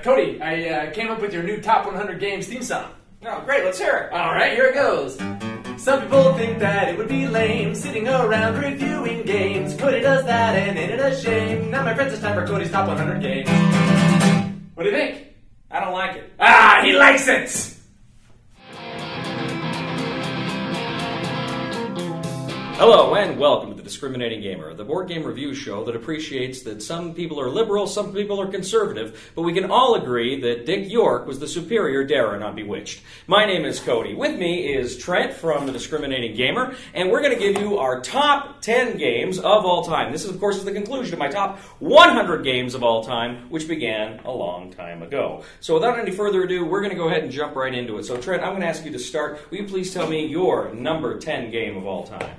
Cody, I came up with your new Top 100 Games theme song. Oh, great, let's hear it. All right, here it goes. Some people think that it would be lame sitting around reviewing games. Cody does that and ain't it a shame? Now, my friends, it's time for Cody's Top 100 Games. What do you think? I don't like it. Ah, he likes it! Hello and welcome to The Discriminating Gamer, the board game review show that appreciates that some people are liberal, some people are conservative, but we can all agree that Dick York was the superior Darren on Bewitched. My name is Cody. With me is Trent from The Discriminating Gamer, and we're going to give you our top 10 games of all time. This, of course, is the conclusion of my top 100 games of all time, which began a long time ago. So without any further ado, we're going to go ahead and jump right into it. So Trent, I'm going to ask you to start. Will you please tell me your number 10 game of all time?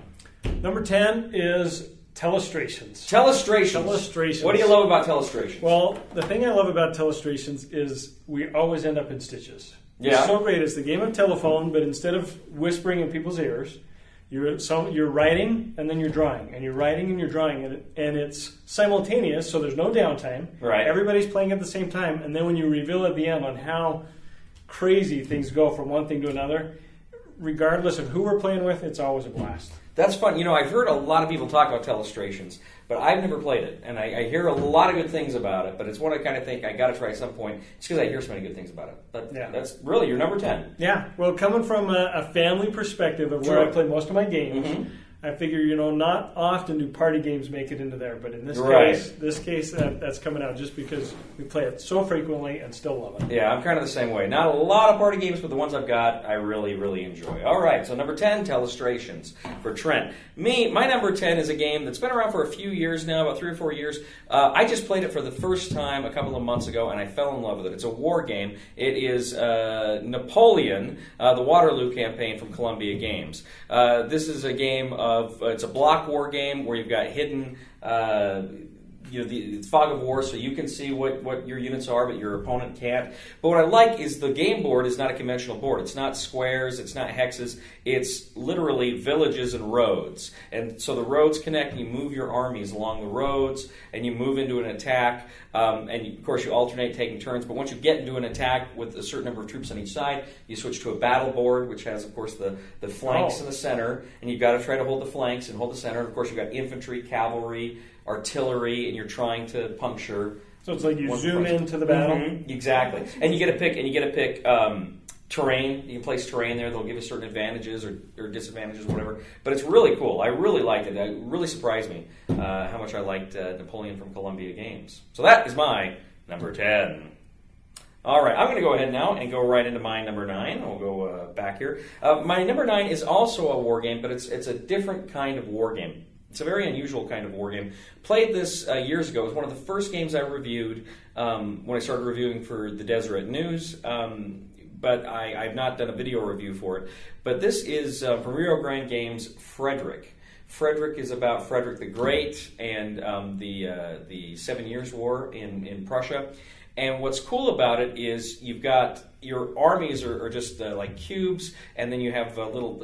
Number 10 is TELESTRATIONS. TELESTRATIONS. What do you love about TELESTRATIONS? Well, the thing I love about TELESTRATIONS is we always end up in stitches. Yeah. It's so great. It's the game of telephone, but instead of whispering in people's ears, you're writing and then you're drawing, and you're writing and you're drawing, and it's simultaneous, so there's no downtime. Right. Everybody's playing at the same time, and then when you reveal at the end on how crazy things go from one thing to another, regardless of who we're playing with, it's always a blast. That's fun. You know, I've heard a lot of people talk about TELESTRATIONS, but I've never played it. And I hear a lot of good things about it, but it's one I kind of think I got to try at some point just because I hear so many good things about it. But yeah, that's really your number 10. Yeah. Well, coming from a family perspective of where I play most of my games, I figure, not often do party games make it into there, but in this case, that's coming out just because we play it so frequently and still love it. Yeah, I'm kind of the same way. Not a lot of party games, but the ones I've got, I really, really enjoy. All right, so number 10, TELESTRATIONS for Trent. My number 10 is a game that's been around for a few years now, about 3 or 4 years. I just played it for the first time a couple of months ago, and I fell in love with it. It's a war game. It is Napoleon, the Waterloo campaign from Columbia Games. This is a game it's a block war game where you've got hidden, the fog of war, so you can see what your units are, but your opponent can't. But what I like is the game board is not a conventional board. It's not squares, it's not hexes, it's literally villages and roads. And so the roads connect, and you move your armies along the roads, and you move into an attack, of course you alternate taking turns, but once you get into an attack with a certain number of troops on each side, you switch to a battle board, which has, of course, the flanks in the center, and you've got to try to hold the flanks and hold the center. And of course, you've got infantry, cavalry, artillery, and you're trying to puncture. So it's like you zoom into the battle. Exactly, and you get to pick terrain. You can place terrain there. They'll give you certain advantages or disadvantages, or whatever. But it's really cool. I really liked it. It really surprised me how much I liked Napoleon from Columbia Games. So that is my number 10. All right, I'm going to go ahead now and go right into my number 9. We'll go back here. My number 9 is also a war game, but it's a different kind of war game. It's a very unusual kind of war game. Played this years ago. It was one of the first games I reviewed when I started reviewing for the Deseret News, but I've not done a video review for it. But this is from Rio Grande Games, Frederick. Frederick is about Frederick the Great and the 7 Years' War in Prussia. And what's cool about it is you've got your armies are just like cubes, and then you have little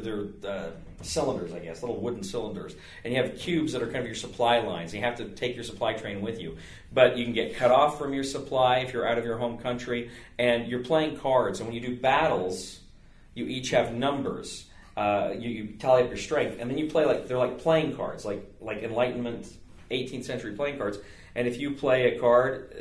they're cylinders, I guess, little wooden cylinders, and you have cubes that are kind of your supply lines. You have to take your supply train with you, but you can get cut off from your supply if you're out of your home country, and you're playing cards. And when you do battles, you each have numbers. You tally up your strength, and then you play they're like playing cards, like Enlightenment 18th century playing cards. And if you play a card,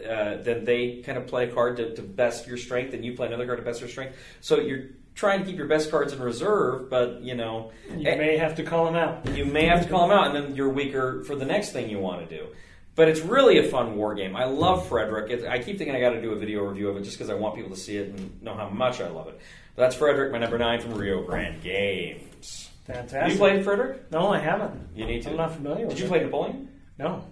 then they kind of play a card to best your strength, and you play another card to best your strength. So you're trying to keep your best cards in reserve, but, you may have to call them out. You may have to call them out, and then you're weaker for the next thing you want to do. But it's really a fun war game. I love Frederick. I keep thinking I got to do a video review of it just because I want people to see it and know how much I love it. But that's Frederick, my number 9 from Rio Grande Games. Fantastic. Have you played Frederick? No, I haven't. You need to. I'm not familiar with it. Did you play Napoleon? No.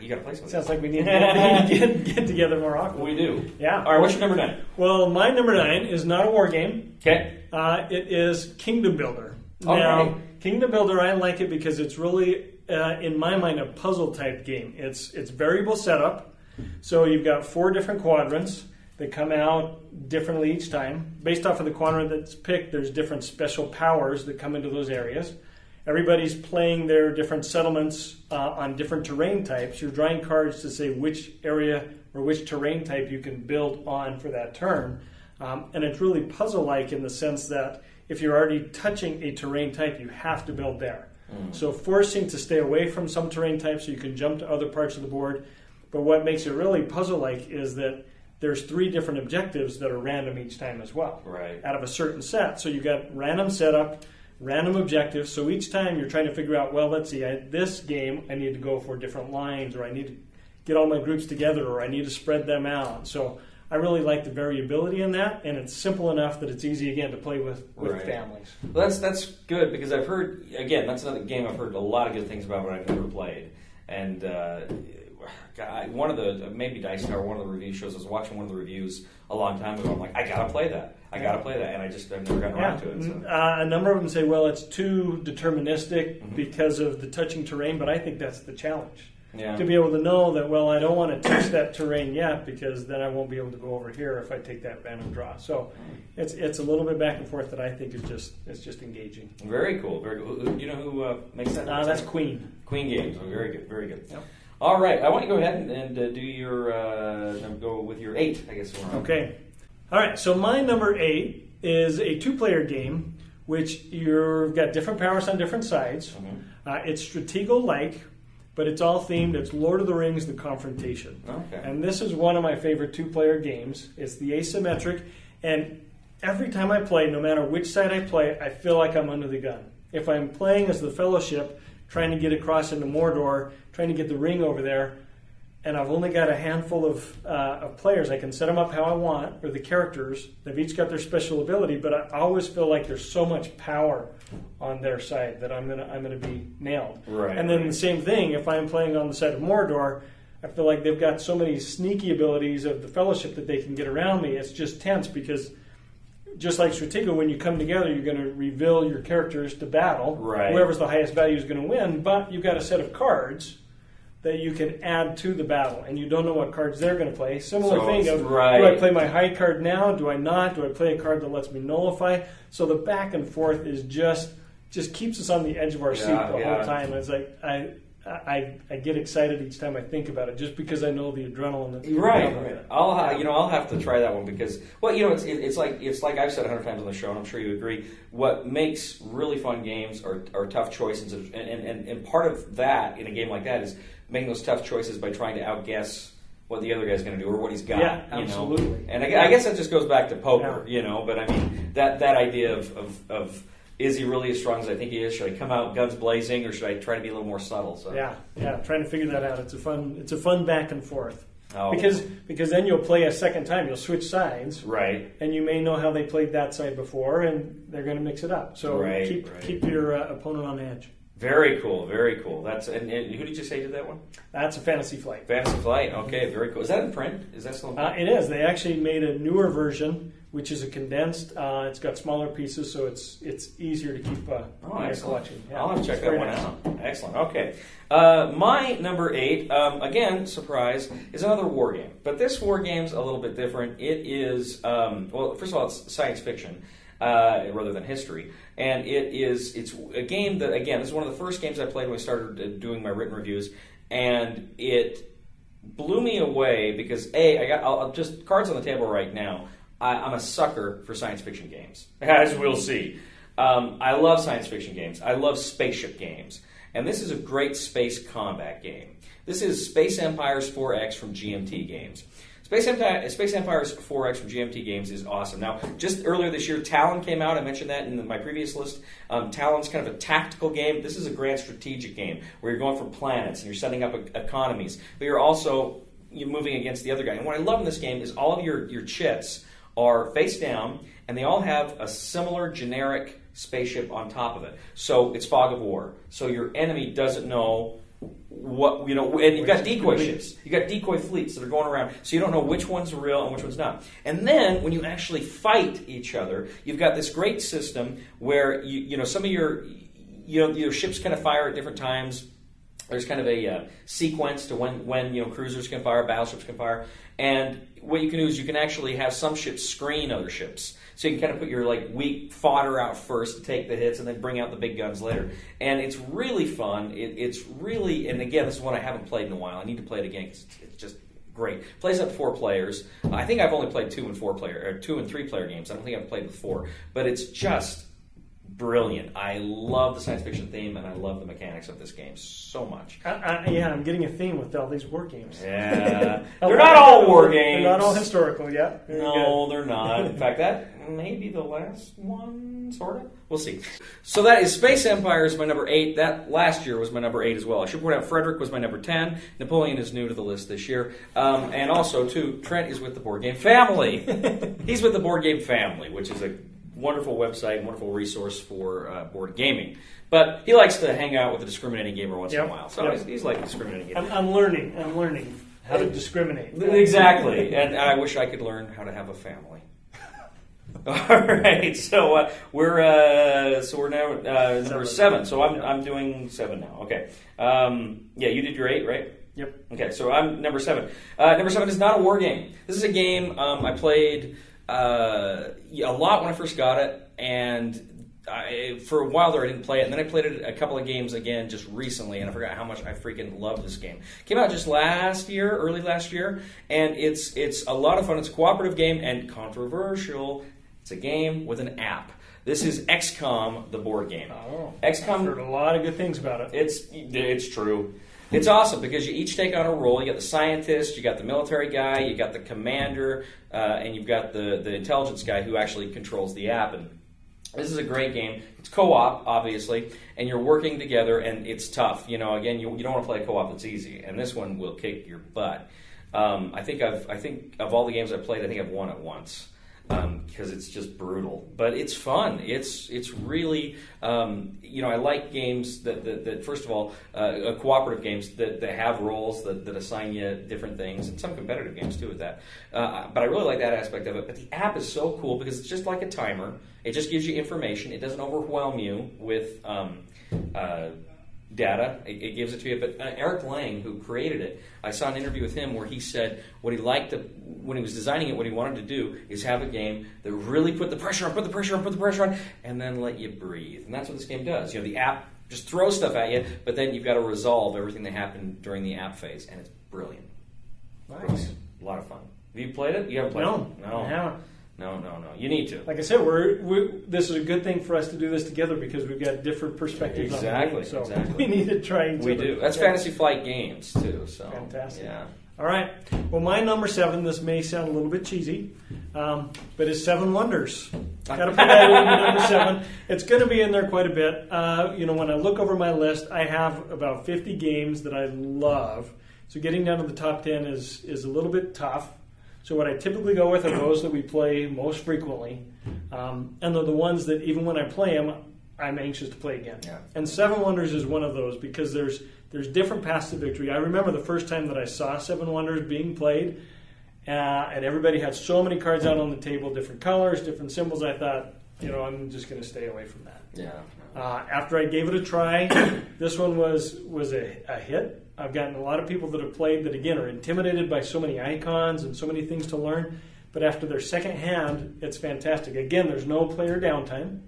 You got to play something. Sounds like we need to get together more often. We do. Yeah. All right, what's your number 9? Well, my number 9 is not a war game. Okay. It is Kingdom Builder. Okay. Now, Kingdom Builder, I like it because it's really, in my mind, a puzzle-type game. It's variable setup, so you've got 4 different quadrants that come out differently each time. Based off of the quadrant that's picked, there's different special powers that come into those areas. Everybody's playing their different settlements on different terrain types. You're drawing cards to say which area or which terrain type you can build on for that turn. And it's really puzzle-like in the sense that if you're already touching a terrain type, you have to build there. So forcing to stay away from some terrain types so you can jump to other parts of the board. But what makes it really puzzle-like is that there's 3 different objectives that are random each time as well, out of a certain set. So you got random setup, random objectives. So each time you're trying to figure out, well, let's see, this game I need to go for different lines, or I need to get all my groups together, or I need to spread them out. So I really like the variability in that, and it's simple enough that it's easy, again, to play with families. Well, that's good, because I've heard, again, that's another game I've heard a lot of good things about, but I've never played. And one of the, maybe Dice Tower, one of the review shows, I was watching one of the reviews a long time ago. I'm like, I gotta play that. And I've never gotten around to it. So. A number of them say, well, it's too deterministic because of the touching terrain, but I think that's the challenge. To be able to know that, well, I don't want to touch that terrain yet because then I won't be able to go over here if I take that random draw. So it's a little bit back and forth that I think is just engaging. Very cool, very cool. You know who makes that? That's Queen. Queen Games. Oh, very good, very good. Yep. All right, I want to go ahead and do your go with your 8, I guess. Okay. All right. So my number 8 is a 2-player game, which you've got different powers on different sides. It's Stratego-like, but it's all themed. It's Lord of the Rings: The Confrontation. And this is one of my favorite 2-player games. It's the asymmetric, and every time I play, no matter which side I play, I feel like I'm under the gun. If I'm playing as the Fellowship, trying to get across into Mordor, trying to get the ring over there, and I've only got a handful of players, I can set them up how I want, or the characters. They've each got their special ability, but I always feel like there's so much power on their side that I'm gonna be nailed. And then the same thing, if I'm playing on the side of Mordor, I feel like they've got so many sneaky abilities of the Fellowship that they can get around me. It's just tense because just like Stratego, when you come together, you're going to reveal your characters to battle. Whoever's the highest value is going to win, but you've got a set of cards that you can add to the battle, and you don't know what cards they're going to play. Similar thing of, do I play my high card now? Do I not? Do I play a card that lets me nullify? So the back and forth is just keeps us on the edge of our seat the whole time. It's like I get excited each time I think about it, just because I know the adrenaline that's I'll have to try that one because it's like I've said 100 times on the show, and I'm sure you agree. What makes really fun games are tough choices, and part of that in a game like that is making those tough choices by trying to outguess what the other guy's going to do or what he's got. Yeah, absolutely. And I guess that just goes back to poker, But I mean that idea of is he really as strong as I think he is? Should I come out guns blazing, or should I try to be a little more subtle? So. Yeah, trying to figure that out. It's a fun back and forth. Because then you'll play a second time. You'll switch sides, and you may know how they played that side before, and they're going to mix it up. So keep your opponent on edge. Very cool, very cool. That's and who did you say did that one? That's a Fantasy Flight. Fantasy Flight. Okay, very cool. Is that in print? Is that still in print? It is. They actually made a newer version, which is a condensed. It's got smaller pieces, so it's easier to keep in your collection. Yeah, I'll have to check that one out. Excellent. Okay. My number 8, again, surprise, is another war game. But this war game's a little bit different. It is, first of all, it's science fiction rather than history. And it's a game that, again, this is one of the first games I played when I started doing my written reviews. And it blew me away because, I'll just cards on the table right now. I'm a sucker for science fiction games, as we'll see. I love science fiction games. I love spaceship games. And this is a great space combat game. This is Space Empires 4X from GMT Games. Space Empires 4X from GMT Games is awesome. Now, just earlier this year, Talon came out. I mentioned that in my previous list. Talon's kind of a tactical game. This is a grand strategic game where you're going for planets and you're setting up economies. But you're also moving against the other guy. And what I love in this game is all of your chits are face down, and they all have a similar generic spaceship on top of it. So it's fog of war. So your enemy doesn't know what, and you've got decoy ships. You've got decoy fleets that are going around, so you don't know which one's real and which one's not. And then when you actually fight each other, you've got this great system where some of your ships kind of fire at different times. There's kind of a sequence to when cruisers can fire, battleships can fire, and what you can do is you can actually have some ships screen other ships. So you can kind of put your weak fodder out first to take the hits, and then bring out the big guns later. And it's really fun. It's really, and again, this is one I haven't played in a while. I need to play it again because it's just great. Plays up to 4 players. I think I've only played 2 and 3 player games. I don't think I've played with 4, but it's just brilliant. I love the science fiction theme, and I love the mechanics of this game so much. Yeah, I'm getting a theme with all these war games. Yeah. They're not all war games. They're not all historical, yeah. No, they're not. In fact, that may be the last one, sort of. We'll see. So that is Space Empire is my number 8. That last year was my number 8 as well. I should point out Frederick was my number 10. Napoleon is new to the list this year. And also, too, Trent is with the Board Game Family. He's with the Board Game Family, which is a wonderful website, wonderful resource for board gaming. But he likes to hang out with a discriminating gamer once in a while. So he's like a discriminating gamer. I'm learning how to discriminate. Exactly. And I wish I could learn how to have a family. All right. So we're now number 7. So I'm doing 7 now. Okay. Yeah, you did your 8, right? Yep. Okay. So I'm number 7. Number 7 is not a war game. This is a game I played a lot when I first got it, and for a while there I didn't play it, and then I played it a couple of games again just recently, and I forgot how much I freaking love this game. Came out just early last year, and it's a lot of fun. It's a cooperative game, and controversial. It's a game with an app. This is XCOM, the board game. Oh, XCOM. I've heard a lot of good things about it. It's true. It's awesome because you each take on a role. You got the scientist, you got the military guy, you got the commander, and you've got the intelligence guy who actually controls the app. And this is a great game. It's co-op, obviously, and you're working together, and it's tough. You know, again, you don't want to play a co-op that's easy, and this one will kick your butt. I think of all the games I've played, I think I've won it once. Because it's just brutal, but it's fun. It's really I like games that first of all cooperative games that have roles that assign you different things, and some competitive games too with that. But I really like that aspect of it. But the app is so cool because it's just like a timer. It just gives you information. It doesn't overwhelm you with data. It gives it to you. But Eric Lang, who created it, I saw an interview with him where he said what he liked when he was designing it, what he wanted to do is have a game that really put the pressure on, and then let you breathe. And that's what this game does. You know, the app just throws stuff at you, but then you've got to resolve everything that happened during the app phase, and it's brilliant. Nice. Brilliant. A lot of fun. Have you played it? You haven't played it? No, I haven't. No. You need to. Like I said, this is a good thing for us to do this together because we've got different perspectives on the game. So we need to try each other. We do. That's Fantasy Flight Games, too. So fantastic. Yeah. All right. Well, my number 7, this may sound a little bit cheesy, but it's 7 Wonders. Got to put that in number 7. It's going to be in there quite a bit. When I look over my list, I have about 50 games that I love. So getting down to the top 10 is a little bit tough. So what I typically go with are those that we play most frequently, and they're the ones that even when I play them, I'm anxious to play again. Yeah. And 7 Wonders is one of those because there's different paths to victory. I remember the first time that I saw 7 Wonders being played, and everybody had so many cards out on the table, different colors, different symbols. I thought, I'm just going to stay away from that. Yeah. After I gave it a try, this one was a hit. I've gotten a lot of people that have played that, again, are intimidated by so many icons and so many things to learn. But after their second hand, it's fantastic. Again, there's no player downtime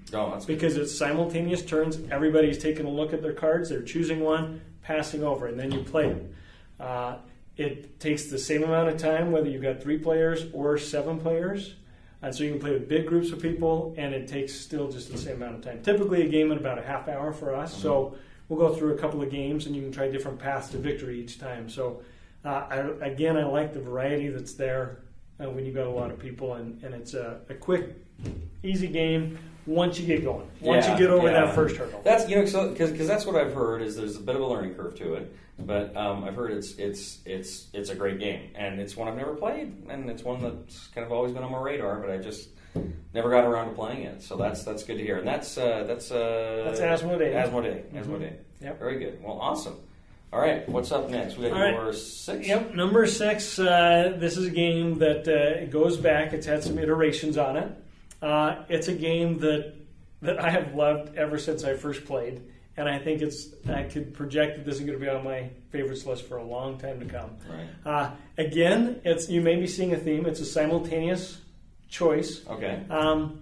because it's simultaneous turns. Everybody's taking a look at their cards. They're choosing one, passing over, and then you play it. It takes the same amount of time whether you've got 3 players or 7 players. And so you can play with big groups of people, and it takes still just the same amount of time. Typically a game in about a half hour for us. Mm-hmm. So we'll go through a couple of games, and you can try different paths to victory each time. So, I like the variety that's there when you've got a lot of people, and it's a quick, easy game once you get going. Once you get over that first hurdle. That's because that's what I've heard is there's a bit of a learning curve to it, but I've heard it's a great game, and it's one I've never played, and it's one that's kind of always been on my radar, but I just never got around to playing it, so that's good to hear. And that's Asmodee. Asmodee. Yep. Very good. Well, awesome. All right, what's up next? We got number 6. Yep, number 6. This is a game that goes back. It's had some iterations on it. It's a game that I have loved ever since I first played, and I think I could project that this is going to be on my favorites list for a long time to come. Right. Again, you may be seeing a theme. It's a simultaneous choice. Okay.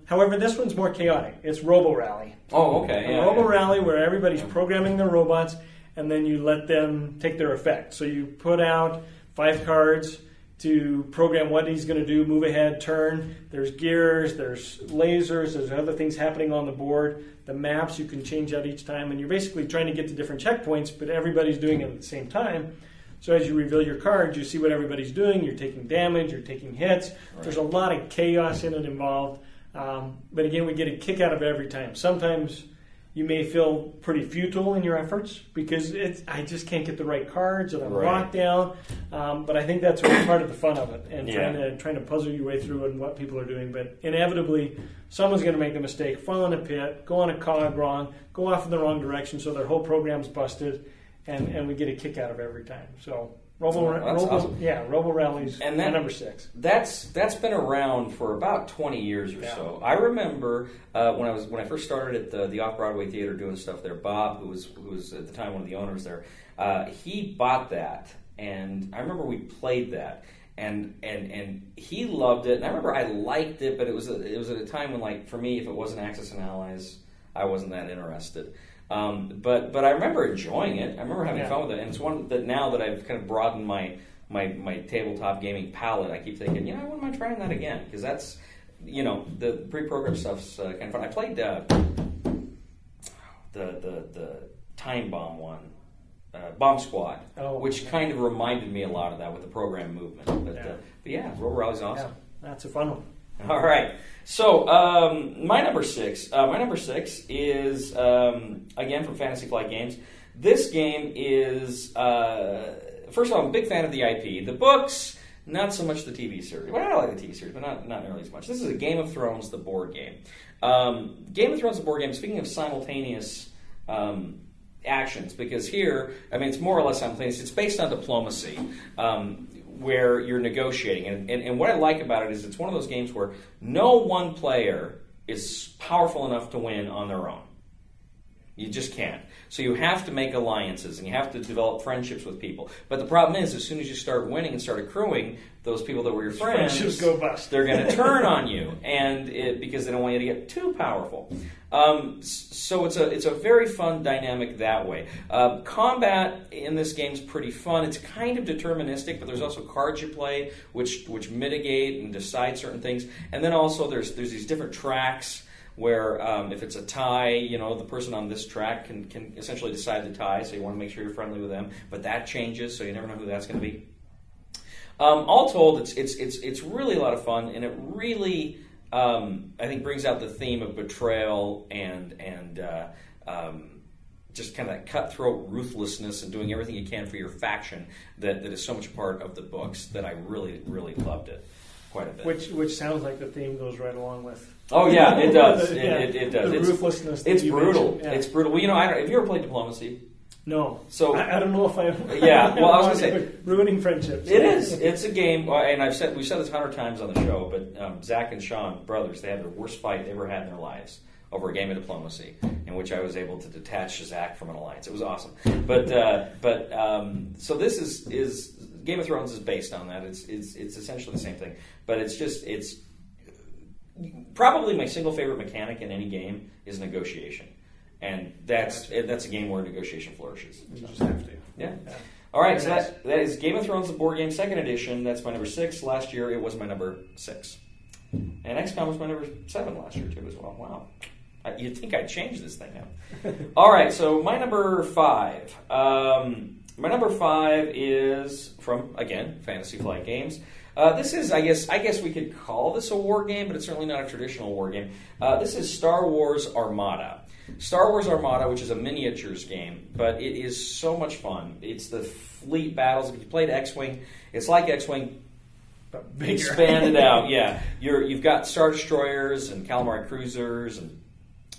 However, this one's more chaotic. It's ROBORALLY. Oh, okay. Yeah, ROBORALLY, where everybody's programming their robots, and then you let them take their effect. So you put out 5 cards, to program what he's going to do, move ahead, turn. There's gears, there's lasers, there's other things happening on the board. The maps you can change out each time, and you're basically trying to get to different checkpoints, but everybody's doing it at the same time. So as you reveal your cards, you see what everybody's doing. You're taking damage, you're taking hits. Right. There's a lot of chaos in it involved. But again, we get a kick out of it every time. Sometimes you may feel pretty futile in your efforts because I just can't get the right cards or I'm locked down. But I think that's part of the fun of it and trying to puzzle your way through it and what people are doing. But inevitably, someone's going to make the mistake, fall in a pit, go on a cog wrong, go off in the wrong direction, so their whole program's busted, and we get a kick out of it every time. So ROBORALLY's my number 6. That's been around for about 20 years or so. I remember when I first started at the Off-Broadway Theater doing stuff there. Bob, who was at the time one of the owners there, he bought that, and I remember we played that, and he loved it. And I remember I liked it, but it was at a time when, like, for me, if it wasn't Axis and Allies, I wasn't that interested. But I remember enjoying it. I remember having fun with it, and it's one that now that I've kind of broadened my tabletop gaming palette, I keep thinking, I wouldn't mind trying that again, because that's, the pre-programmed stuff's kind of fun. I played the Time Bomb one, Bomb Squad, which kind of reminded me a lot of that with the program movement. But ROBORALLY's awesome. Yeah, that's a fun one. All right. So my number 6. My number 6 is again from Fantasy Flight Games. This game is first of all, I'm a big fan of the IP. The books, not so much the TV series. Well, I like the TV series, but not nearly as much. This is a Game of Thrones, the board game. Game of Thrones, the board game. Speaking of simultaneous actions, because here, it's more or less simultaneous. It's based on diplomacy. Where you're negotiating. And what I like about it is it's one of those games where no one player is powerful enough to win on their own. You just can't. So you have to make alliances and you have to develop friendships with people. But the problem is, as soon as you start winning and start accruing, those people that were your friends, friendships go bust. They're going to turn on you, because they don't want you to get too powerful. So it's a very fun dynamic that way. Combat in this game is pretty fun. It's kind of deterministic, but there's also cards you play which mitigate and decide certain things. And then also there's these different tracks where if it's a tie, the person on this track can essentially decide the tie, so you want to make sure you're friendly with them. But that changes, so you never know who that's going to be. All told, it's really a lot of fun, and it really I think brings out the theme of betrayal and just kind of that cutthroat ruthlessness and doing everything you can for your faction that is so much a part of the books that I really, really loved it quite a bit. Which sounds like the theme goes right along with. Oh yeah, it does. It does. The ruthlessness. It's brutal. Yeah. It's brutal. Well, have you ever played Diplomacy? No. So I don't know if I. Yeah. Well, I was going to say ruining friendships. It is. It's a game, and we've said this 100 times on the show. But Zach and Sean, brothers, they had their worst fight they ever had in their lives over a game of Diplomacy, in which I was able to detach Zach from an alliance. It was awesome. But so this is Game of Thrones is based on that. It's essentially the same thing, but it's probably my single favorite mechanic in any game is negotiation, and that's a game where negotiation flourishes. You just have to. Yeah. All right, so that is Game of Thrones, the board game, 2nd edition. That's my number 6. Last year, it was my number 6. And XCOM was my number 7 last year, too, as well. Wow. You'd think I'd change this thing now. All right, so my number 5. My number 5 is from, again, Fantasy Flight Games. This is, I guess we could call this a war game, but it's certainly not a traditional war game. This is Star Wars Armada. Star Wars Armada, which is a miniatures game, but it is so much fun. It's the fleet battles. If you played X-Wing, it's like X-Wing, but expanded out. Yeah, you've got Star Destroyers and Calamari cruisers, and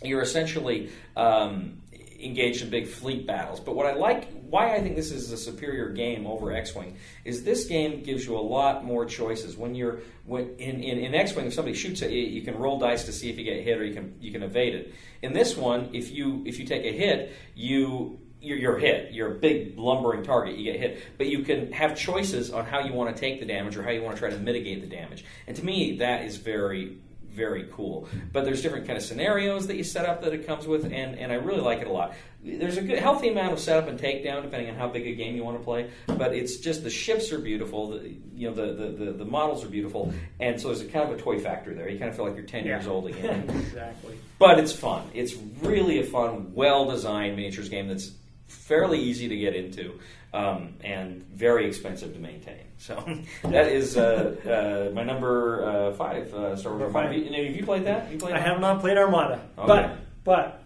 you're essentially engaged in big fleet battles. But why I think this is a superior game over X-Wing is this game gives you a lot more choices. When in X-Wing, if somebody shoots at you, you can roll dice to see if you get hit or you can evade it. In this one, if you take a hit, you're hit. You're a big lumbering target. You get hit, but you can have choices on how you want to take the damage or how you want to try to mitigate the damage. And to me, that is very, very cool. But there's different kind of scenarios that you set up that it comes with, and I really like it a lot. There's a good, healthy amount of setup and takedown depending on how big a game you want to play. But it's just the ships are beautiful. The models are beautiful, and so there's a kind of a toy factor there. You kind of feel like you're 10 years old again. Exactly. But it's fun. It's really a fun, well-designed miniatures game that's fairly easy to get into, and very expensive to maintain. So that is my number 5, Star Wars. Have you played that? I have not played Armada, Okay. but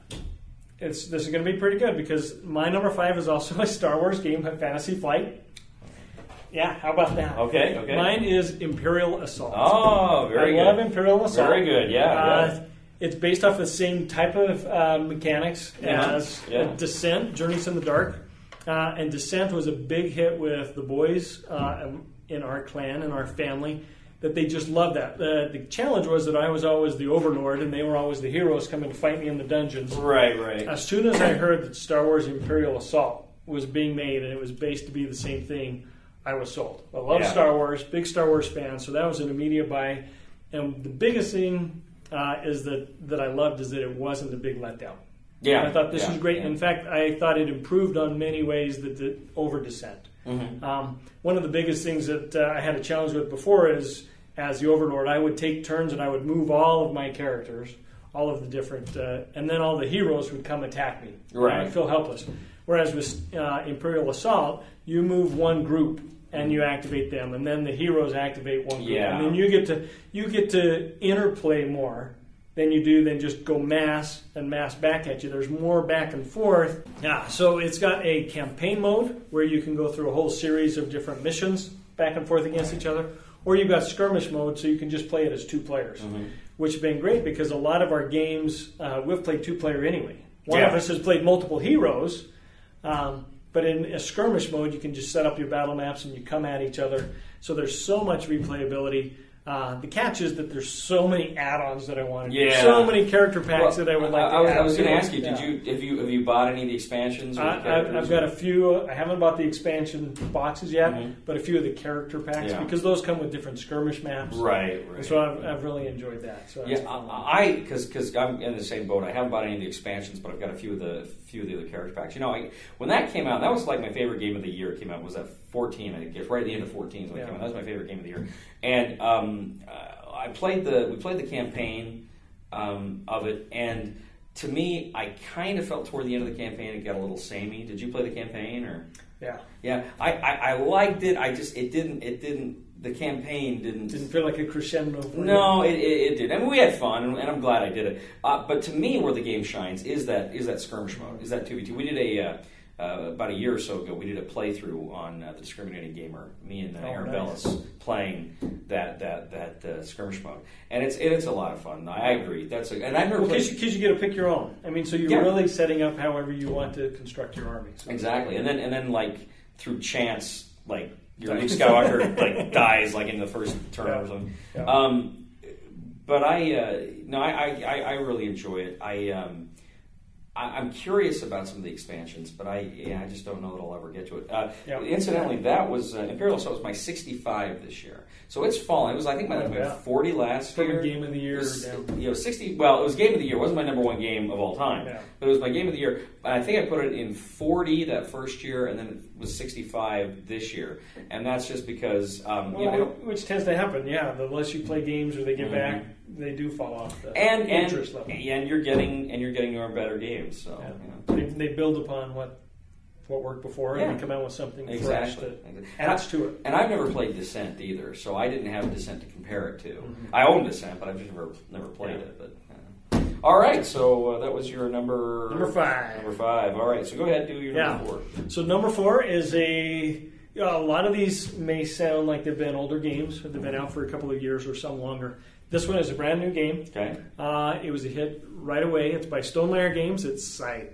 this is going to be pretty good because my number 5 is also a Star Wars game, Fantasy Flight. Yeah, how about that? Okay. Mine is Imperial Assault. Oh, very good. I love Imperial Assault. Very good, yeah. It's based off the same type of mechanics as Descent, Journeys in the Dark. And Descent was a big hit with the boys in our clan, in our family, that they just loved that. The challenge was that I was always the overlord and they were always the heroes coming to fight me in the dungeons. Right. As soon as I heard that Star Wars Imperial Assault was being made and it was based to be the same thing, I was sold. I love Star Wars, big Star Wars fan, so that was an immediate buy. And the biggest thing is that I loved is that it wasn't a big letdown. Yeah, I thought this was great. Yeah. In fact, I thought it improved on many ways over Descent. Mm-hmm. One of the biggest things that I had a challenge with before is, as the Overlord, I would take turns and I would move all of my characters, all of the different, and then all the heroes would come attack me. Right. I'd feel helpless. Whereas with Imperial Assault, you move one group and you activate them, and then the heroes activate one group, and then you get to interplay more than you do than just go mass back at you. There's more back and forth. Yeah, so it's got a campaign mode where you can go through a whole series of different missions back and forth against each other, or you've got skirmish mode, so you can just play it as 2 players, which has been great because a lot of our games we've played 2-player anyway. One of us has played multiple heroes. But in a skirmish mode, you can just set up your battle maps and you come at each other. So there's so much replayability. The catch is that there's so many add-ons that I wanted. Yeah. So many character packs that I would like to add. I was going to ask you, have you bought any of the expansions? I've got a few. I haven't bought the expansion boxes yet, but a few of the character packs because those come with different skirmish maps. Right. So I've really enjoyed that. So because I'm in the same boat. I haven't bought any of the expansions, but I've got a few of the other character packs. When that came out, that was like my favorite game of the year. It came out was that 14. I think it was right at the end of 14 when it came out. That was my favorite game of the year. And we played the campaign of it, and to me, I kind of felt toward the end of the campaign it got a little samey. Did you play the campaign or? Yeah. I liked it. The campaign didn't feel like a crescendo. No, it did. I mean, we had fun, and I'm glad I did it. But to me, where the game shines is that skirmish mode, is that 2v2. We did about a year or so ago, we did a playthrough on The Discriminating Gamer. Me and Aaron Bellis playing that skirmish mode, and it's a lot of fun. I agree. And I've never because you get to pick your own. I mean, so you're really setting up however you want to construct your army. So exactly, and then like through chance, like your Luke Skywalker like dies like in the first turn or something. Yeah. But I really enjoy it. I'm curious about some of the expansions, but I just don't know that I'll ever get to it. Incidentally, that was Imperial Assault was my 65 this year, so it's fallen. It was I think my 40 last year. Game of the year. 60. Well, it was Game of the Year. It wasn't my number 1 game of all time, but it was my Game of the Year. I think I put it in 40 that first year, and then it was 65 this year, and that's just because which tends to happen. Yeah, the less you play games or they get back, they do fall off the interest level. And you're getting your better games. So they build upon what worked before and they come out with something fresh that adds to it. And I've never played Descent either, so I didn't have Descent to compare it to. I own Descent, but I've just never played it. But all right, so that was your number 5. Number 5. All right, so go ahead and do your number 4. So number 4 is a lot of these may sound like they've been older games, but they've been out for a couple of years or some longer. This one is a brand new game. Okay. It was a hit right away. It's by Stonemaier Games. It's Scythe.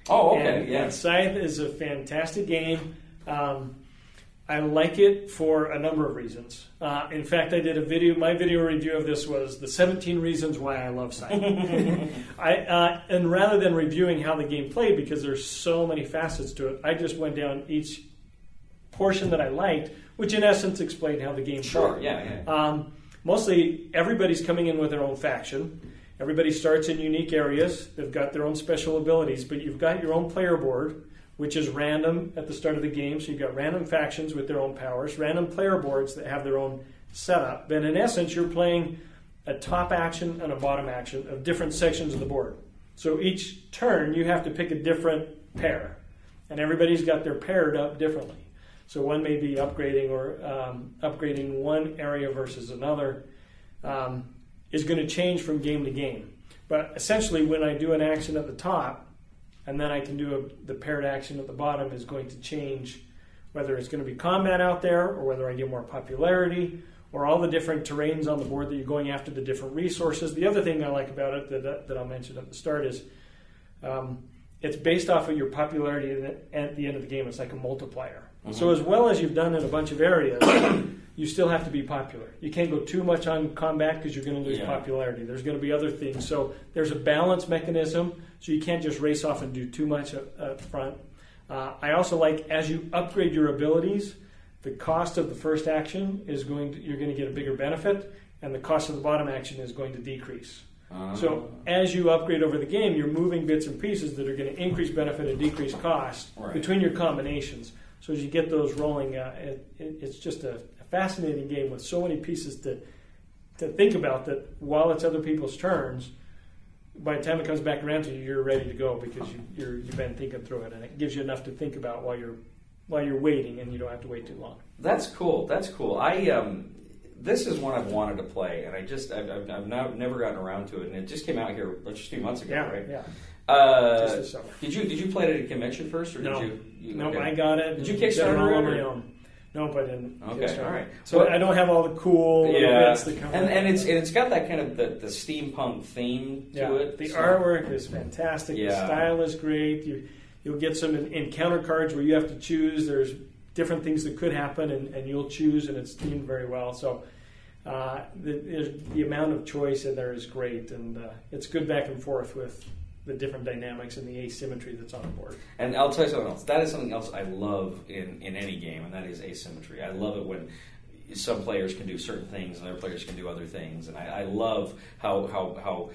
Oh, okay. And Scythe is a fantastic game. I like it for a number of reasons. In fact, I did a video. My video review of this was the 17 reasons why I love Scythe. And rather than reviewing how the game played, because there's so many facets to it, I just went down each portion that I liked, which in essence explained how the game played. Sure. Yeah. Mostly, everybody's coming in with their own faction. Everybody starts in unique areas. They've got their own special abilities, but you've got your own player board, which is random at the start of the game. So you've got random factions with their own powers, random player boards that have their own setup. But in essence, you're playing a top action and a bottom action of different sections of the board. So each turn, you have to pick a different pair. And everybody's got their paired up differently. So one may be upgrading or upgrading one area versus another. Is going to change from game to game. But essentially, when I do an action at the top, and then I can do the paired action at the bottom, is going to change whether it's going to be combat out there, or whether I get more popularity, or all the different terrains on the board that you're going after, the different resources. The other thing I like about it that I'll mention at the start is it's based off of your popularity at the end of the game. It's like a multiplier. Mm-hmm. So as well as you've done in a bunch of areas, you still have to be popular. You can't go too much on combat because you're going to lose popularity. There's going to be other things. So there's a balance mechanism, so you can't just race off and do too much up front. I also like, as you upgrade your abilities, the cost of the first action is you're going to get a bigger benefit, and the cost of the bottom action is going to decrease. So as you upgrade over the game, you're moving bits and pieces that are going to increase benefit and decrease cost between your combinations. So as you get those rolling, it's just a fascinating game with so many pieces to think about, that while it's other people's turns, by the time it comes back around to you, you're ready to go because you've been thinking through it, and it gives you enough to think about while you're waiting, and you don't have to wait too long. That's cool. This is one I've wanted to play, and I've never gotten around to it, and it just came out here just a few months ago, right? Yeah. Just this summer. Did you play it at a convention first, or no. did you? No, okay. I got it. Did you Kickstarter all it on my own? Nope, I didn't. Okay, all right. So I don't have all the cool bits that come. And it's got that kind of the steampunk theme to it. The artwork is fantastic. Yeah. The style is great. You'll get some encounter cards where you have to choose. There's different things that could happen, and you'll choose, and it's themed very well. So the amount of choice in there is great, and it's good back and forth with the different dynamics and the asymmetry that's on the board. And I'll tell you something else. That is something else I love in any game, and that is asymmetry. I love it when some players can do certain things and other players can do other things, and I love how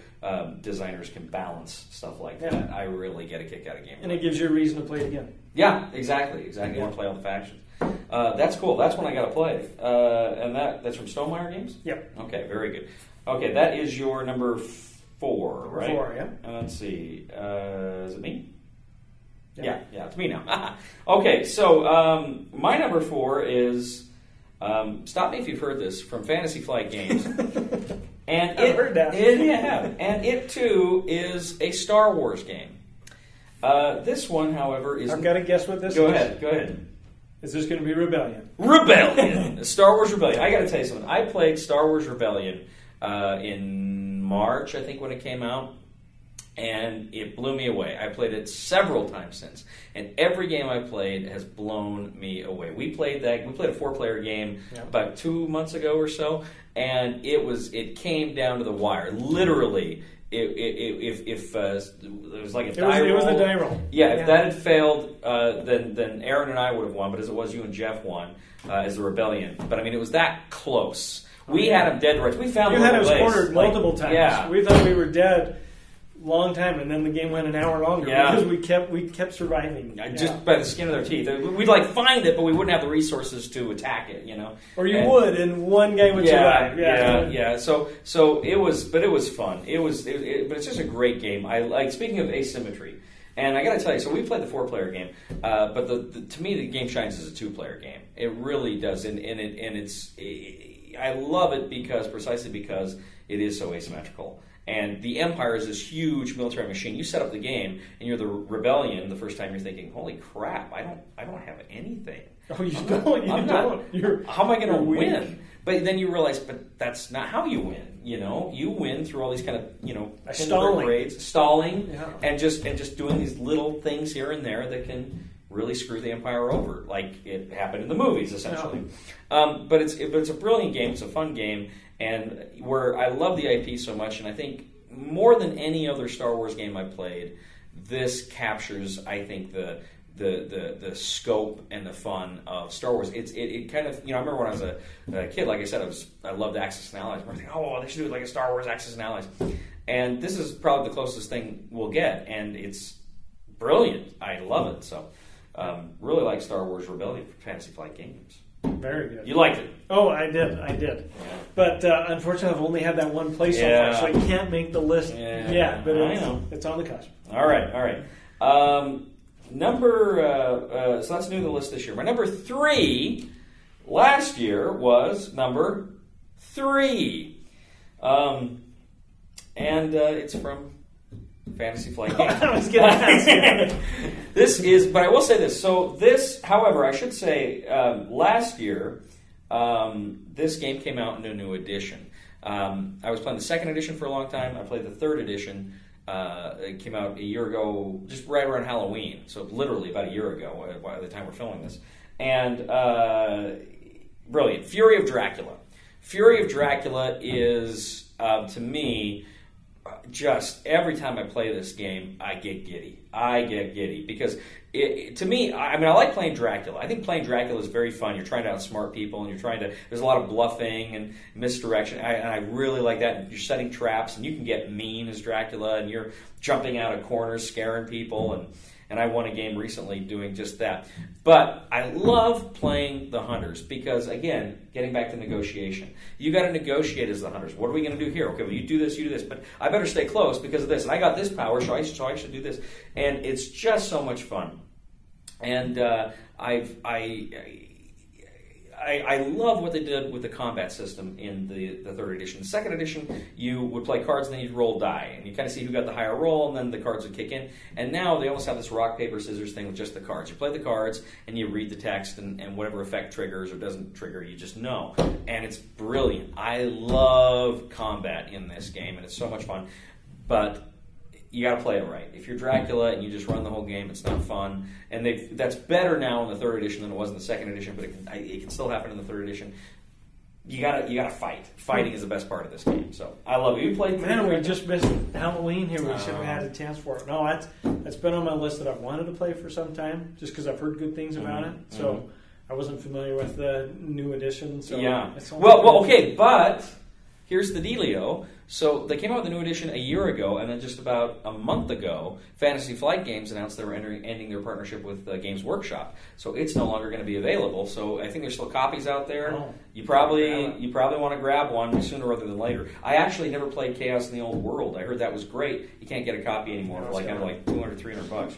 designers can balance stuff like that. I really get a kick out of game. And it gives you a reason to play it again. Yeah, exactly. You want to play all the factions. That's cool. That's one I got to play. And that's from Stonemaier Games? Yep. Okay, very good. Okay, that is your number 4, right? 4, yeah. And let's see. Is it me? Yeah, it's me now. Okay, so my number 4 is, stop me if you've heard this, from Fantasy Flight Games. And I've heard that. And it, too, is a Star Wars game. This one, however, is... I've got to guess what this is. Go ahead. Is this going to be Rebellion? Rebellion! Star Wars Rebellion. I got to tell you something. I played Star Wars Rebellion in March, I think, when it came out, and it blew me away. I played it several times since, and every game I played has blown me away. We played a 4-player game about 2 months ago or so, and it came down to the wire. Literally, if it was like a die roll. It was the die roll. Yeah, if that had failed, then Aaron and I would have won, but as it was, you and Jeff won as the Rebellion. But I mean, it was that close. We had them dead right. We found you had us place. cornered multiple times. Yeah. We thought we were dead long time, and then the game went an hour longer because we kept surviving. Just by the skin of their teeth. We'd like find it, but we wouldn't have the resources to attack it, Or you would, and one guy would survive. Yeah. So it was fun. But it's just a great game. I like, speaking of asymmetry, and I got to tell you, so we played the 4-player game, but to me the game shines as a 2-player game. It really does, and it's I love it precisely because it is so asymmetrical. And the Empire is this huge military machine. You set up the game, and you're the Rebellion. The first time you're thinking, "Holy crap! I don't have anything." Oh, you don't. How am I going to win? But then you realize, but that's not how you win. You win through all these kind of stalling, and just doing these little things here and there that can really screw the Empire over, like it happened in the movies, essentially. But it's a brilliant game. It's a fun game. And where I love the IP so much, and I think more than any other Star Wars game I played, this captures, I think, the the scope and the fun of Star Wars. It kind of, I remember when I was a kid, like I said, I loved Axis and Allies. I was thinking, oh, they should do it like a Star Wars Axis and Allies. And this is probably the closest thing we'll get, and it's brilliant. I love it. So, really like Star Wars Rebellion for Fantasy Flight games. Very good. You liked it? Oh, I did. Yeah. But unfortunately, I've only had that one play so far, so I can't make the list yet. But it's on the cusp. All right. So that's new to the list this year. My number 3 last year was number 3. And it's from Fantasy Flight Games. I was going to ask. This is, but I will say this. So this, however, I should say, last year, this game came out in a new edition. I was playing the 2nd edition for a long time. I played the 3rd edition. It came out a year ago, just right around Halloween. So literally about a year ago by the time we're filming this. And brilliant. Fury of Dracula. Fury of Dracula is, to me, just every time I play this game, I get giddy because to me, I like playing Dracula. I think playing Dracula is very fun. You're trying to outsmart people, and there's a lot of bluffing and misdirection. And I really like that. You're setting traps, and you can get mean as Dracula, and you're jumping out of corners, scaring people, and I won a game recently doing just that. But I love playing the Hunters because, again, getting back to negotiation. You got to negotiate as the Hunters. What are we going to do here? Okay, well, you do this, but I better stay close because of this. And I got this power, so I should do this. And it's just so much fun. And I love what they did with the combat system in the 3rd edition. The 2nd edition, you would play cards and then you'd roll die. And you kind of see who got the higher roll, and then the cards would kick in. And now they almost have this rock, paper, scissors thing with just the cards. You play the cards, and you read the text, and whatever effect triggers or doesn't trigger, you just know. And it's brilliant. I love combat in this game, and it's so much fun. But you got to play it right. If you're Dracula and you just run the whole game, it's not fun. And that's better now in the 3rd edition than it was in the 2nd edition, but it can still happen in the 3rd edition. You gotta fight. Fighting is the best part of this game. So I love it. You played? Man, we just missed Halloween here. We said we had a chance for it. No, that's been on my list that I've wanted to play for some time, just because I've heard good things about it. So I wasn't familiar with the new edition. So yeah. Well, okay, but here's the dealio. So they came out with the new edition a year ago, and then just about a month ago, Fantasy Flight Games announced they were ending their partnership with Games Workshop. So it's no longer going to be available. So I think there's still copies out there. Oh. You probably want to grab one sooner rather than later. I actually never played Chaos in the Old World. I heard that was great. You can't get a copy anymore for like $200, $300.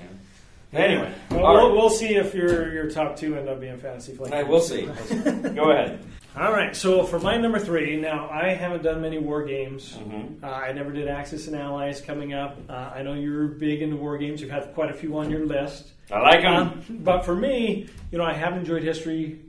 Anyway, we'll see if your top 2 end up being Fantasy Flight Games. We'll see. Go ahead. All right, so for my number 3, now I haven't done many war games. I never did Axis and Allies coming up. I know you're big into war games. You've had quite a few on your list. I like them. But for me, I have enjoyed history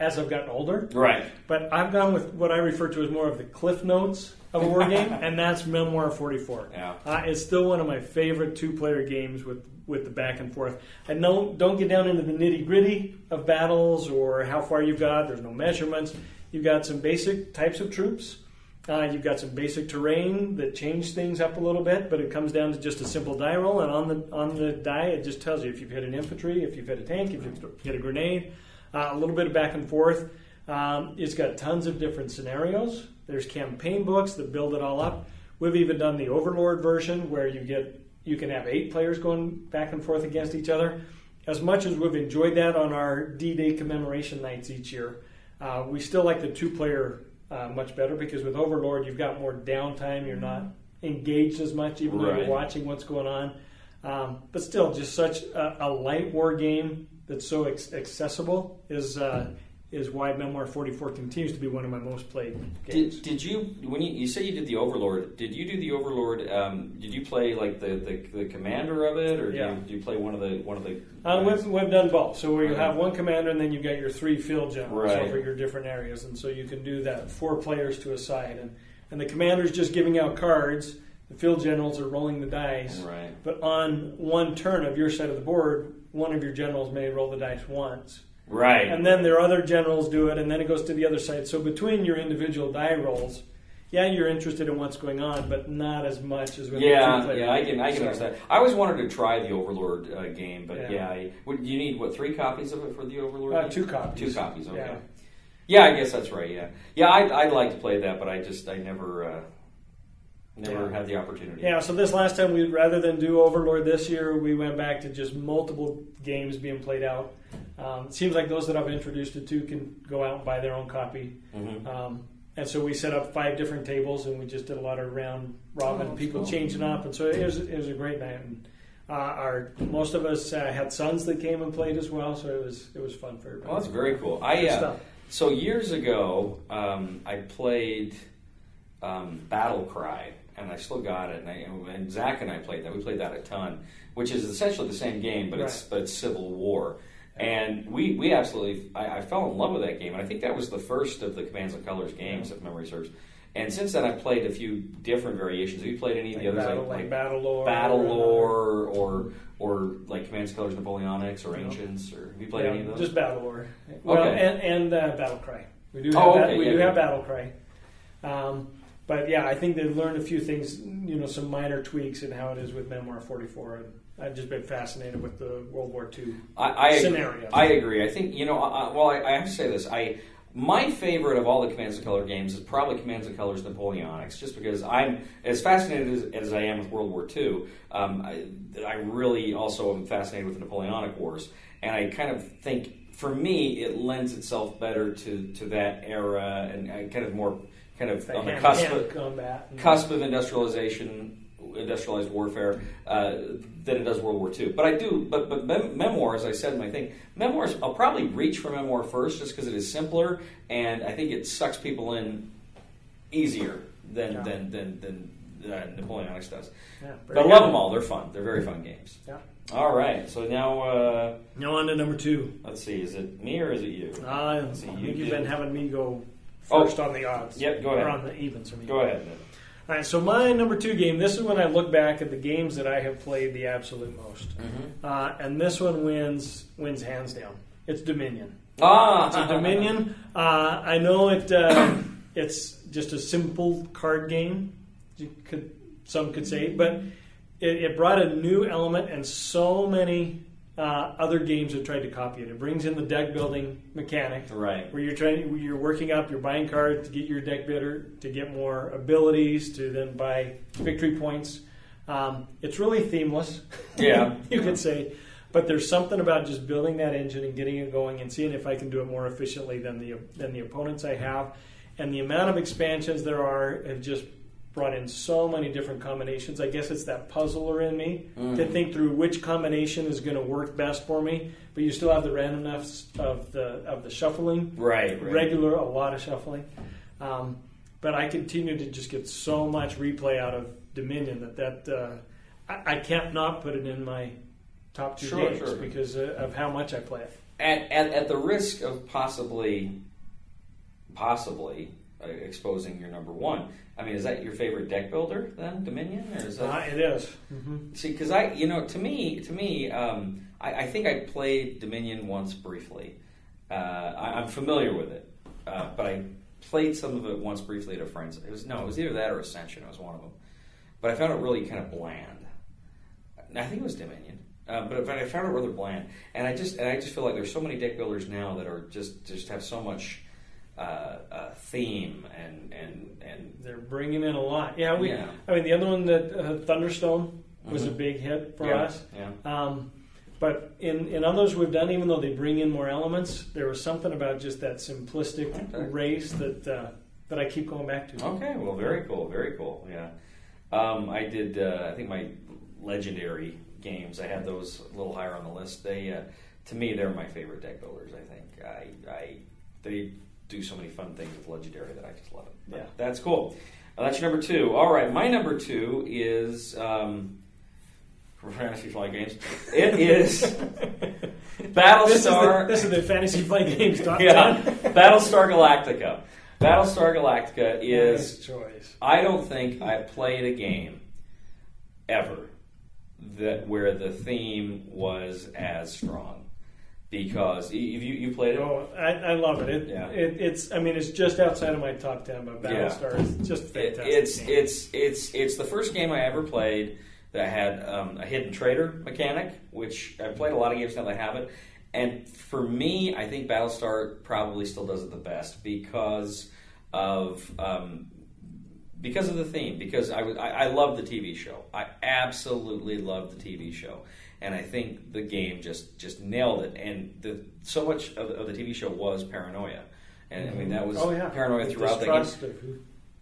as I've gotten older. Right. But I've gone with what I refer to as more of the cliff notes of a war game, and that's Memoir 44. Yeah. It's still one of my favorite 2-player games with the back and forth. I don't get down into the nitty-gritty of battles or how far you've got. There's no measurements. You've got some basic types of troops. You've got some basic terrain that change things up a little bit, but it comes down to just a simple die roll, and on the die it just tells you if you've hit an infantry, if you've hit a tank, if you've hit a grenade. A little bit of back and forth. It's got tons of different scenarios. There's campaign books that build it all up. We've even done the Overlord version where you can have 8 players going back and forth against each other. As much as we've enjoyed that on our D-Day commemoration nights each year, we still like the 2-player much better because with Overlord you've got more downtime. You're not engaged as much even though you're watching what's going on. But still, just such a light war game that's so accessible is why Memoir 44 continues to be one of my most played games. Did you, when you say you did the Overlord, did you do the Overlord, did you play like the commander of it, or do you play one of the we've done both. So where you have one commander and then you've got your 3 field generals over your different areas, and so you can do that 4 players to a side, and the commander's just giving out cards. The field generals are rolling the dice, but on one turn of your side of the board, one of your generals may roll the dice once. Right. And then their other generals do it, and then it goes to the other side. So between your individual die rolls, yeah, you're interested in what's going on, but not as much as when Yeah, I can understand. I always wanted to try the Overlord game, but you need, 3 copies of it for the Overlord game? 2 copies. 2 copies, okay. Yeah, I guess that's right, yeah. Yeah, I'd like to play that, but I never had the opportunity. Yeah, so this last time, rather than do Overlord this year, we went back to just multiple games being played out. It seems like those that I've introduced it to can go out and buy their own copy. Mm-hmm. And so we set up 5 different tables, and we just did a lot of round robin, people changing up, and so it was a great night. And most of us had sons that came and played as well, so it was fun for everybody. Well, that's very cool. So years ago, I played Battle Cry, and I still got it. And Zach and I played that. We played that a ton, which is essentially the same game, but it's Civil War. And we absolutely, I fell in love with that game, and I think that was the first of the Commands and Colors games, if memory serves. And since then, I've played a few different variations. Have you played any of the others? Like Battle Lore, or like Commands and Colors Napoleonics or Ancients, or have you played any of those? Just Battle Lore. Well, and Battle Cry. We do have Battle Cry. But yeah, I think they've learned a few things, some minor tweaks in how it is with Memoir 44. And I've just been fascinated with the World War II scenario. I agree. I think, I have to say this. My favorite of all the Commands and Color games is probably Commands and Colors Napoleonics, just because I'm as fascinated as I am with World War II. I really also am fascinated with the Napoleonic Wars, and I kind of think, for me, it lends itself better to that era, and kind of more on the cusp of industrialized warfare than it does World War II. But Memoir, as I said in my thing, Memoirs, I'll probably reach for Memoir first just because it is simpler, and I think it sucks people in easier than Napoleonics does. Yeah, but I love them all. They're fun. They're very fun games. Yeah. All right, so now... now on to number 2. Let's see, is it me or is it you? I think you've been having me go first on the odds. Yep, go ahead. Or on the evens. Go ahead. All right, so my number 2 game, this is when I look back at the games that I have played the absolute most. Mm-hmm. And this one wins hands down. It's Dominion. So Dominion, I know it's just a simple card game, some could say, but it brought a new element, and so many other games have tried to copy it. It brings in the deck building mechanic, right? Where you're working up, you're buying cards to get your deck better, to get more abilities, to then buy victory points. It's really themeless, you could say. But there's something about just building that engine and getting it going and seeing if I can do it more efficiently than the opponents I have. And the amount of expansions there are have just brought in so many different combinations. I guess it's that puzzler in me to think through which combination is going to work best for me. But you still have the randomness of the shuffling, right? A lot of shuffling. But I continue to just get so much replay out of Dominion that I can't not put it in my top 2 games because of how much I play it. At the risk of possibly exposing your number 1. I mean, is that your favorite deck builder then, Dominion, or is that? It is. Mm-hmm. See, because to me, I think I played Dominion once briefly. I'm familiar with it, but I played some of it once briefly at a friend's. It was either that or Ascension. It was one of them, but I found it really kind of bland. I think it was Dominion. But I found it rather bland, and I just feel like there's so many deck builders now that are just have so much theme and they're bringing in a lot. I mean, the other one that Thunderstone was a big hit for us. Yeah. But in others we've done, even though they bring in more elements, there was something about just that simplistic race that I keep going back to. Okay, well, very cool, very cool. Yeah, I did. I think my legendary games, I had those a little higher on the list. They, to me, they're my favorite deck builders. I think they do so many fun things with legendary that I just love it. But yeah, that's cool. That's your number 2. All right, my number 2 is for Fantasy Flight Games. It is Battlestar. This is the Fantasy Flight Games. Battlestar Galactica. Battlestar Galactica is. Nice choice. I don't think I played a game ever where the theme was as strong. because you played it. Oh, I love it. It's just outside of my top 10, but Battlestar is just fantastic. It's the first game I ever played that had a hidden traitor mechanic, which I've played a lot of games now that have it. And for me, I think Battlestar probably still does it the best because of the theme. Because I love the TV show. I absolutely love the TV show, and I think the game just nailed it. And so much of the TV show was paranoia, and I mean that was paranoia throughout the game.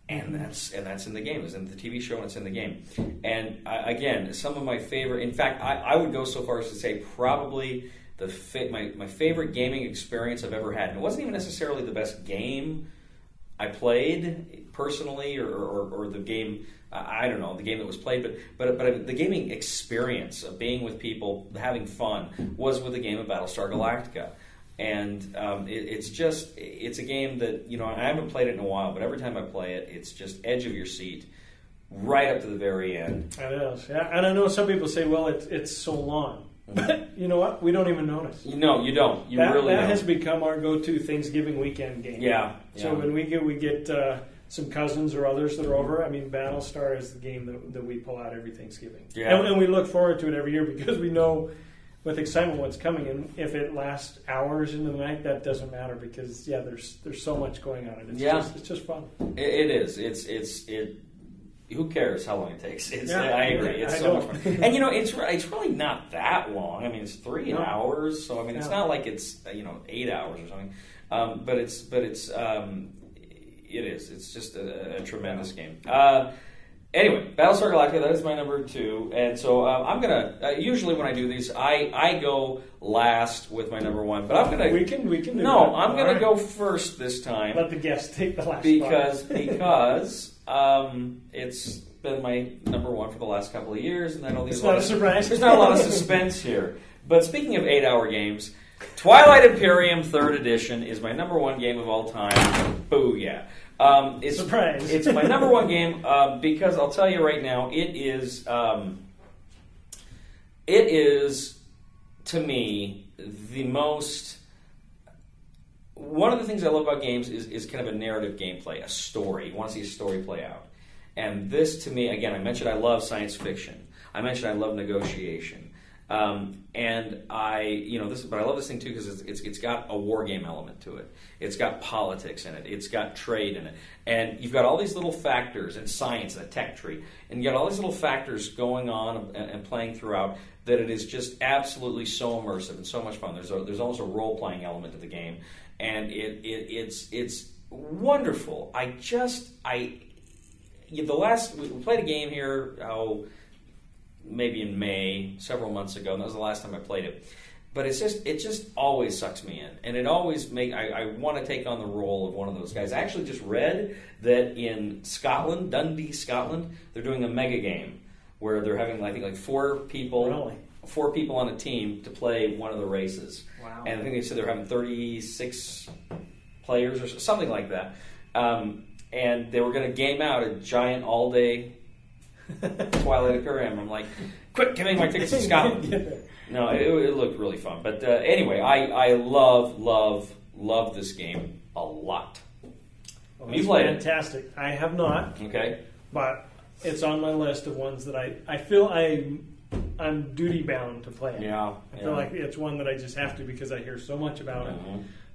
And that's in the game. It's in the TV show and it's in the game. And again, some of my favorite. In fact, I would go so far as to say probably my favorite gaming experience I've ever had. And it wasn't even necessarily the best game I played personally, or the game. I don't know the game that was played, but the gaming experience of being with people, having fun, was with the game of Battlestar Galactica. And it's a game that, I haven't played it in a while, but every time I play it, it's just edge of your seat, right up to the very end. It is, yeah. And I know some people say, well, it's so long. But you know what? We don't even notice. No, you don't. That has become our go-to Thanksgiving weekend game. Yeah. So when we get some cousins or others that are over, I mean, Battlestar is the game that we pull out every Thanksgiving. Yeah. And we look forward to it every year because we know with excitement what's coming, and if it lasts hours into the night, that doesn't matter because there's so much going on. It's just fun. It is. Who cares how long it takes? I agree. It's so much fun. And it's really not that long. I mean, it's 3 hours, so I mean, it's not like it's 8 hours or something. But it is. It's just a tremendous game. Anyway, Battlestar Galactica, that is my number 2. And so I'm going to, usually when I do these, I go last with my number 1. But I'm going to... We can do that. No, I'm going to go first this time. Let the guest take the last Because it's been my number 1 for the last couple of years. And I know it's not a surprise. There's not a lot of suspense here. But speaking of 8-hour games, Twilight Imperium 3rd Edition is my number 1 game of all time. Booyah. Surprise! It's my number 1 game because I'll tell you right now, it is to me the most. One of the things I love about games is kind of a narrative gameplay, a story. You want to see a story play out, and this to me, again, I mentioned I love science fiction. I mentioned I love negotiation. And but I love this thing too because it's got a war game element to it. It's got politics in it. It's got trade in it, and you've got all these little factors and science and a tech tree, and you got all these little factors going on and playing throughout that it is just absolutely so immersive and so much fun. There's almost a role playing element to the game, and it's wonderful. We played a game here. Maybe in May, several months ago, and that was the last time I played it. But it just always sucks me in, and it always I want to take on the role of one of those guys. I actually just read that in Scotland, Dundee, Scotland, they're doing a mega game where they're having I think like 4 people on a team to play one of the races. Wow! And I think they said they're having 36 players or something like that, and they were going to game out a giant all-day Twilight Imperium. I'm like, quick, give me my tickets to Scotland. No, it looked really fun. But anyway, I love this game a lot. Well, you played fantastic. It? I have not. Okay. But it's on my list of ones that I feel I'm duty bound to play. Yeah. I feel like it's one that I just have to because I hear so much about it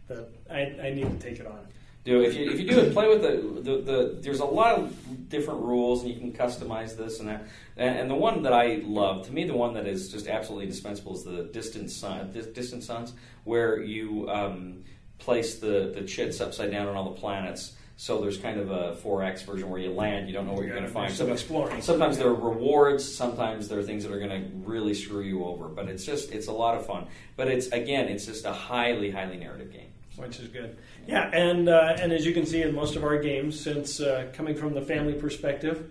that I need to take it on. If you do it, play with the there's a lot of different rules, and you can customize this and that. And the one that I love, to me, the one that is just absolutely indispensable is the Distant Suns, where you place the chits upside down on all the planets. So there's kind of a 4X version where you land, you don't know what you're going to find. Sometimes there are rewards, sometimes there are things that are going to really screw you over. But it's a lot of fun. But it's just a highly, highly narrative game. Which is good. Yeah, and as you can see in most of our games, since coming from the family perspective,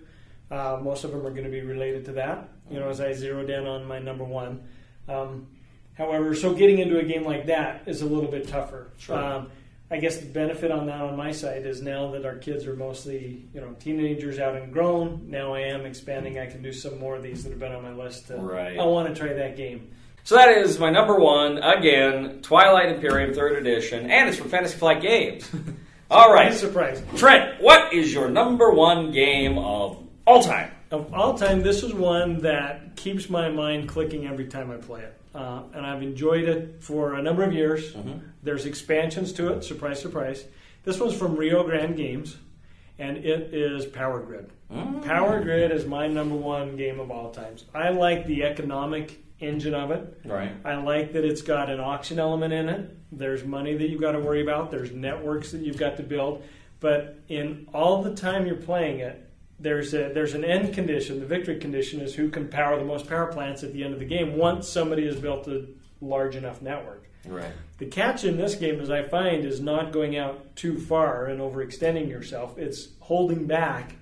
most of them are going to be related to that, as I zeroed in on my number 1. However, so getting into a game like that is a little bit tougher. Sure. I guess the benefit on that on my side is now that our kids are mostly, teenagers out and grown, now I am expanding. I can do some more of these that have been on my list. Right. I want to try that game. So that is my number one, again, Twilight Imperium 3rd edition, and it's from Fantasy Flight Games. All right. Surprise. Trent, what is your number one game of all time? Of all time, this is one that keeps my mind clicking every time I play it. And I've enjoyed it for a number of years. Mm-hmm. There's expansions to it, surprise, surprise. This one's from Rio Grande Games, and it is Power Grid. Mm-hmm. Power Grid is my number one game of all times. I like the economic engine of it. Right. I like that it's got an auction element in it. There's money that you've got to worry about. There's networks that you've got to build. But in all the time you're playing it, there's an end condition. The victory condition is who can power the most power plants at the end of the game once somebody has built a large enough network. Right. The catch in this game, as I find, is not going out too far and overextending yourself. It's holding back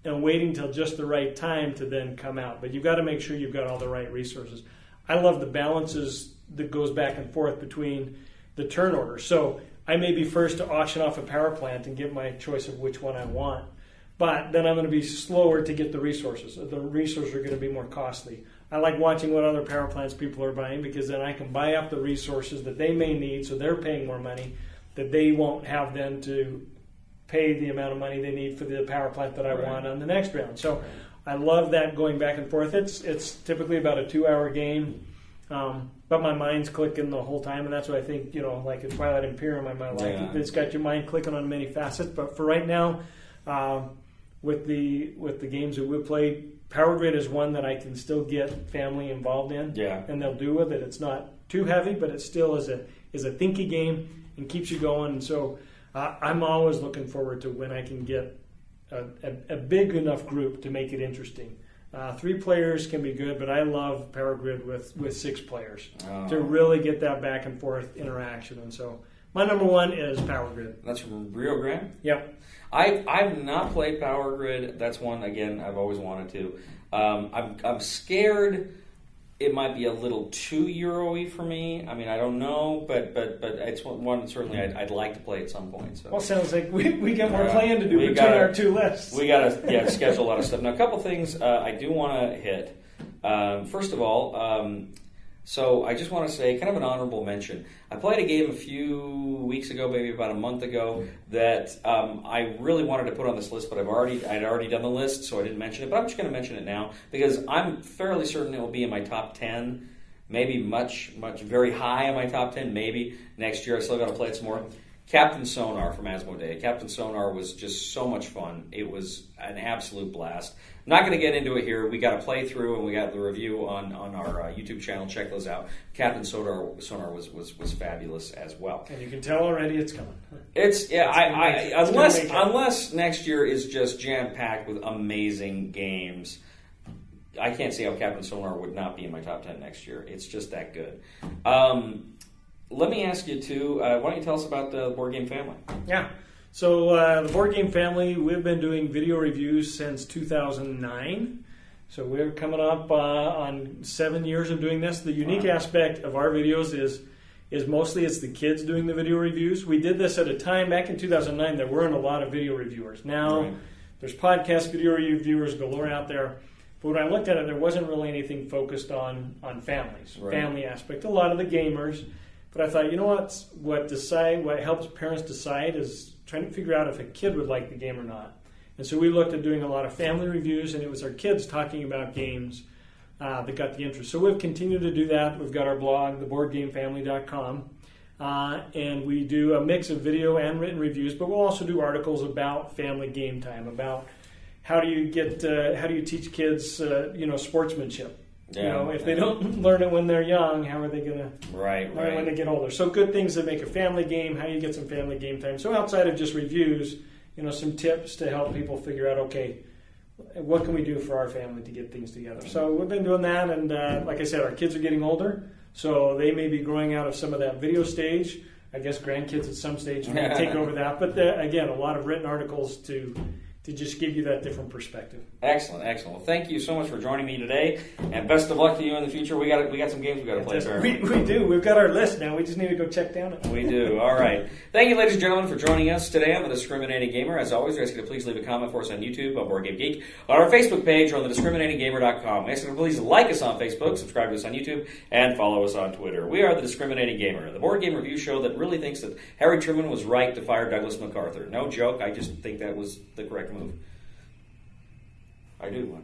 and waiting till just the right time to then come out. But you've got to make sure you've got all the right resources. I love the balances that goes back and forth between the turn order. So I may be first to auction off a power plant and get my choice of which one I want. But then I'm going to be slower to get the resources. The resources are going to be more costly. I like watching what other power plants people are buying because then I can buy up the resources that they may need, so they're paying more money that they won't have then to pay the amount of money they need for the power plant that I want on the next round. So I love that going back and forth. It's typically about a 2-hour game, but my mind's clicking the whole time, and that's what I think, like a Twilight Imperium I might like. It's got your mind clicking on many facets, but for right now, with the games that we play, Power Grid is one that I can still get family involved in, and they'll do with it. It's not too heavy, but it still is a thinky game and keeps you going. And so I'm always looking forward to when I can get a big enough group to make it interesting. 3 players can be good, but I love Power Grid with 6 players to really get that back and forth interaction. And so my number one is Power Grid. That's from Rio Grande? Yep. I've not played Power Grid. That's one, again, I've always wanted to. I'm scared it might be a little too Euro-y for me. I mean, I don't know, but it's one certainly I'd like to play at some point. So. Well, sounds like we got more playing to do between our 2 lists. We got to schedule a lot of stuff. Now, a couple things I do want to hit. First of all, so I just want to say kind of an honorable mention. I played a game a few weeks ago, maybe about a month ago, that I really wanted to put on this list, but I'd already done the list, so I didn't mention it. But I'm just going to mention it now because I'm fairly certain it will be in my top 10, maybe much, very high in my top 10, maybe next year. I still got to play it some more. Captain Sonar from Asmodee. Captain Sonar was just so much fun. It was an absolute blast. I'm not going to get into it here. We got a playthrough and we got the review on our YouTube channel. Check those out. Captain Sonar was fabulous as well. And you can tell already it's coming. Unless next year is just jam packed with amazing games. I can't see how Captain Sonar would not be in my top 10 next year. It's just that good. Let me ask you, too, why don't you tell us about the Board Game Family? Yeah. So the Board Game Family, we've been doing video reviews since 2009. So we're coming up on 7 years of doing this. The unique aspect of our videos is mostly it's the kids doing the video reviews. We did this at a time, back in 2009, there weren't a lot of video reviewers. Now, there's podcast video reviewers galore out there. But when I looked at it, there wasn't really anything focused on families, family aspect. A lot of the gamers. But I thought, you know what helps parents decide is trying to figure out if a kid would like the game or not. And so we looked at doing a lot of family reviews, and it was our kids talking about games that got the interest. So we've continued to do that. We've got our blog, theboardgamefamily.com, and we do a mix of video and written reviews, but we'll also do articles about family game time, about how do you teach kids sportsmanship. If they don't learn it when they're young, how are they going to learn when they get older? So good things that make a family game, how do you get some family game time? So outside of just reviews, some tips to help people figure out, okay, what can we do for our family to get things together? So we've been doing that, and like I said, our kids are getting older, so they may be growing out of some of that video stage. I guess grandkids at some stage may take over that. But again, a lot of written articles to to just give you that different perspective. Excellent, excellent. Well, thank you so much for joining me today, and best of luck to you in the future. We got some games we got to play. We do. We've got our list now. We just need to go check down it. We do. All right. Thank you, ladies and gentlemen, for joining us today on The Discriminating Gamer. As always, we ask you to please leave a comment for us on YouTube, on Board Game Geek, on our Facebook page, or on thediscriminatinggamer.com. We ask you to please like us on Facebook, subscribe to us on YouTube, and follow us on Twitter. We are The Discriminating Gamer, the board game review show that really thinks that Harry Truman was right to fire Douglas MacArthur. No joke. I just think that was the correct move. I do.